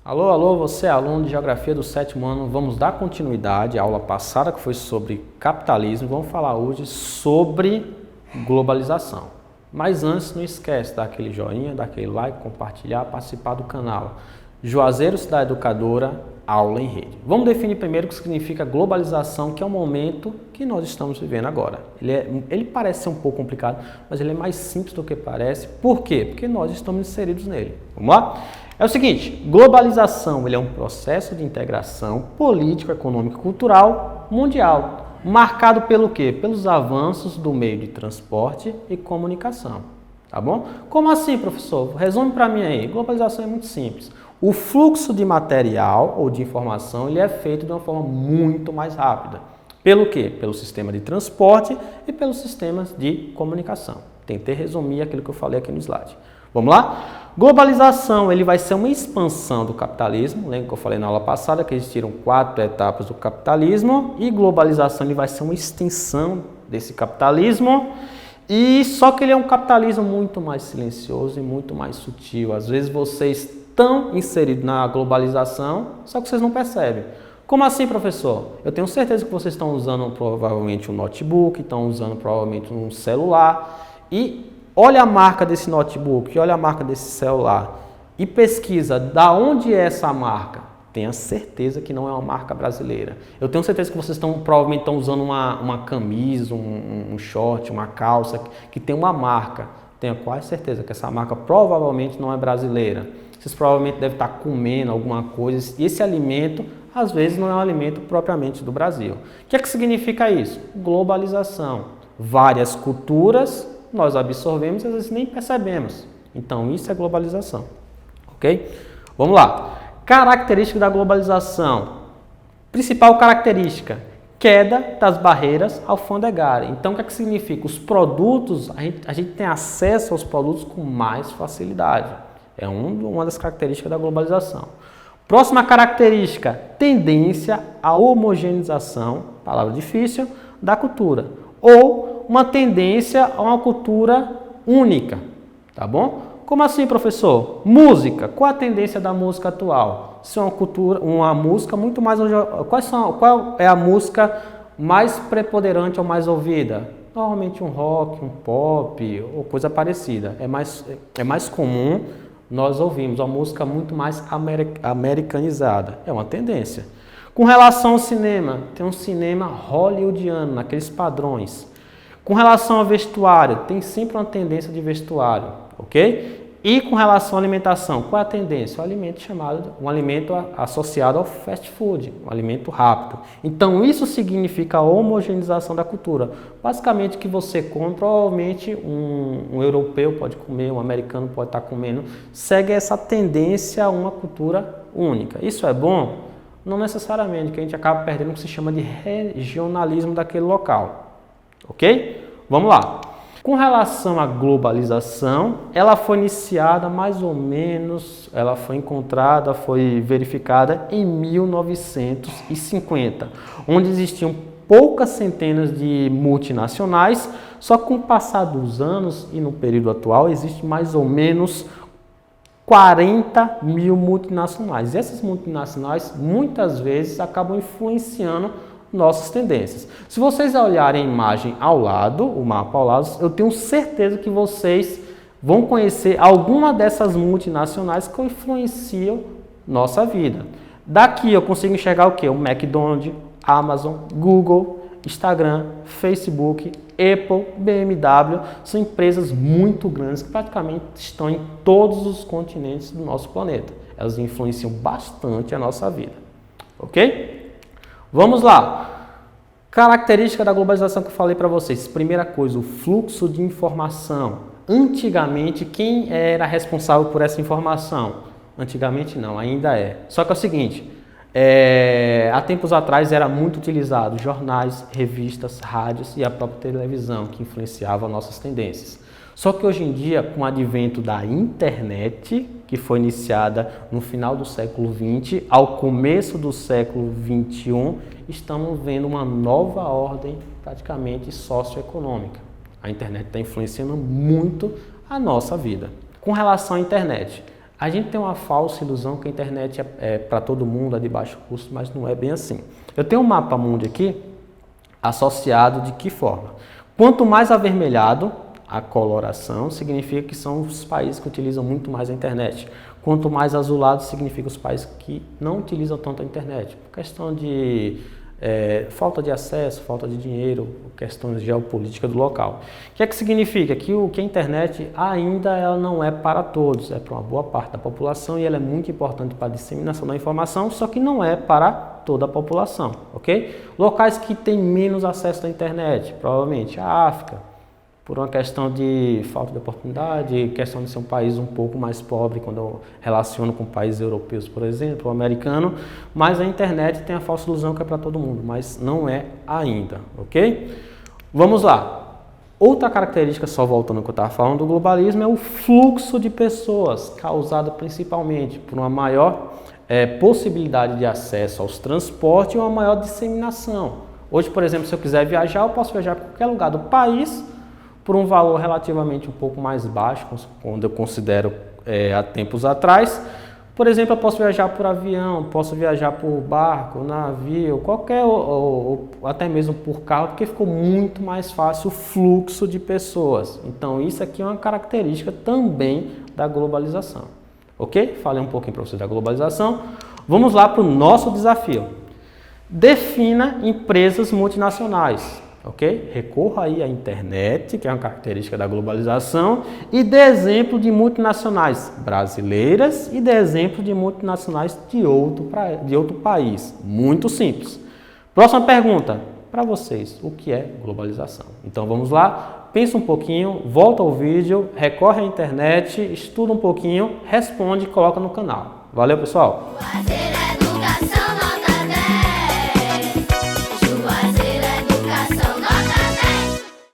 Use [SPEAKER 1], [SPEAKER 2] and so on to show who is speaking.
[SPEAKER 1] Alô, alô, você é aluno de Geografia do 7º ano, vamos dar continuidade à aula passada que foi sobre capitalismo, vamos falar hoje sobre globalização. Mas antes, não esquece de dar aquele joinha, dar aquele like, compartilhar, participar do canal. Juazeiro Cidade Educadora, aula em rede. Vamos definir primeiro o que significa globalização, que é o momento que nós estamos vivendo agora. Ele parece ser um pouco complicado, mas ele é mais simples do que parece. Por quê? Porque nós estamos inseridos nele. Vamos lá? É o seguinte, globalização ele é um processo de integração político, econômico e cultural mundial, marcado pelo quê? Pelos avanços do meio de transporte e comunicação. Tá bom? Como assim, professor? Resume para mim aí. Globalização é muito simples. O fluxo de material ou de informação ele é feito de uma forma muito mais rápida. Pelo quê? Pelo sistema de transporte e pelos sistemas de comunicação. Tentei resumir aquilo que eu falei aqui no slide. Vamos lá? Globalização ele vai ser uma expansão do capitalismo. Lembra que eu falei na aula passada que existiram 4 etapas do capitalismo e globalização ele vai ser uma extensão desse capitalismo. E só que ele é um capitalismo muito mais silencioso e muito mais sutil. Às vezes vocês estão inseridos na globalização, só que vocês não percebem. Como assim, professor? Eu tenho certeza que vocês estão usando provavelmente um notebook, estão usando provavelmente um celular. E olha a marca desse notebook, olha a marca desse celular. E pesquisa da onde é essa marca. Tenha certeza que não é uma marca brasileira. Eu tenho certeza que vocês provavelmente estão usando uma camisa, um short, uma calça que tem uma marca. Tenho quase certeza que essa marca provavelmente não é brasileira. Vocês provavelmente devem estar comendo alguma coisa e esse alimento, às vezes, não é um alimento propriamente do Brasil. O que é que significa isso? Globalização. Várias culturas nós absorvemos e às vezes nem percebemos. Então, isso é globalização. Ok? Vamos lá. Característica da globalização. Principal característica, queda das barreiras alfandegárias. Então, o que é que significa? Os produtos, a gente tem acesso aos produtos com mais facilidade. É uma das características da globalização. Próxima característica, tendência à homogeneização, palavra difícil, da cultura. Ou uma tendência a uma cultura única, tá bom? Como assim, professor? Música. Qual a tendência da música atual? Se é uma música muito mais... Qual é a música mais preponderante ou mais ouvida? Normalmente um rock, um pop ou coisa parecida. É mais comum nós ouvimos uma música muito mais americanizada. É uma tendência. Com relação ao cinema, tem um cinema hollywoodiano, naqueles padrões. Com relação ao vestuário, tem sempre uma tendência de vestuário, ok? E com relação à alimentação, qual é a tendência? Um alimento associado ao fast food, um alimento rápido. Então, isso significa a homogeneização da cultura. Basicamente, o que você come, provavelmente um europeu pode comer, um americano pode estar comendo, segue essa tendência a uma cultura única. Isso é bom? Não necessariamente, que a gente acaba perdendo o que se chama de regionalismo daquele local. Ok? Vamos lá. Com relação à globalização, ela foi iniciada mais ou menos, ela foi encontrada, foi verificada em 1950, onde existiam poucas centenas de multinacionais, só que com o passar dos anos e no período atual, existe mais ou menos 40 mil multinacionais. E essas multinacionais, muitas vezes, acabam influenciando nossas tendências. Se vocês olharem a imagem ao lado, o mapa ao lado, eu tenho certeza que vocês vão conhecer alguma dessas multinacionais que influenciam nossa vida. Daqui eu consigo enxergar o quê? O McDonald's, Amazon, Google, Instagram, Facebook, Apple, BMW, são empresas muito grandes que praticamente estão em todos os continentes do nosso planeta. Elas influenciam bastante a nossa vida. Ok? Vamos lá. Característica da globalização que eu falei para vocês. Primeira coisa, o fluxo de informação. Antigamente, quem era responsável por essa informação? Antigamente não, ainda é. Só que é o seguinte, há tempos atrás era muito utilizado jornais, revistas, rádios e a própria televisão que influenciavam nossas tendências. Só que hoje em dia, com o advento da internet, que foi iniciada no final do século XX, ao começo do século XXI, estamos vendo uma nova ordem praticamente socioeconômica. A internet está influenciando muito a nossa vida. Com relação à internet, A gente tem uma falsa ilusão que a internet é para todo mundo, é de baixo custo, mas não é bem assim. Eu tenho um mapa mundi aqui, associado de que forma? Quanto mais avermelhado a coloração, significa que são os países que utilizam muito mais a internet. Quanto mais azulado, significa os países que não utilizam tanto a internet. Por questão de falta de acesso, falta de dinheiro, questões geopolíticas do local. O que é que significa? Que a internet ainda ela não é para todos, é para uma boa parte da população e ela é muito importante para a disseminação da informação, só que não é para toda a população, ok? Locais que têm menos acesso à internet, provavelmente a África, por uma questão de falta de oportunidade, questão de ser um país um pouco mais pobre quando eu relaciono com países europeus, por exemplo, ou americano, mas a internet tem a falsa ilusão que é para todo mundo, mas não é ainda, ok? Vamos lá. Outra característica, só voltando ao que eu estava falando do globalismo, é o fluxo de pessoas, causado principalmente por uma maior possibilidade de acesso aos transportes e uma maior disseminação. Hoje, por exemplo, se eu quiser viajar, eu posso viajar para qualquer lugar do país, por um valor relativamente um pouco mais baixo, quando eu considero há tempos atrás. Por exemplo, eu posso viajar por avião, posso viajar por barco, navio, qualquer, ou até mesmo por carro, porque ficou muito mais fácil o fluxo de pessoas. Então, isso aqui é uma característica também da globalização. Ok? Falei um pouquinho para vocês da globalização. Vamos lá para o nosso desafio. Defina empresas multinacionais. Ok? Recorra aí à internet, que é uma característica da globalização, e dê exemplo de multinacionais brasileiras e dê exemplo de multinacionais de outro país. Muito simples. Próxima pergunta, para vocês, o que é globalização? Então vamos lá, pensa um pouquinho, volta ao vídeo, recorre à internet, estuda um pouquinho, responde e coloca no canal. Valeu, pessoal!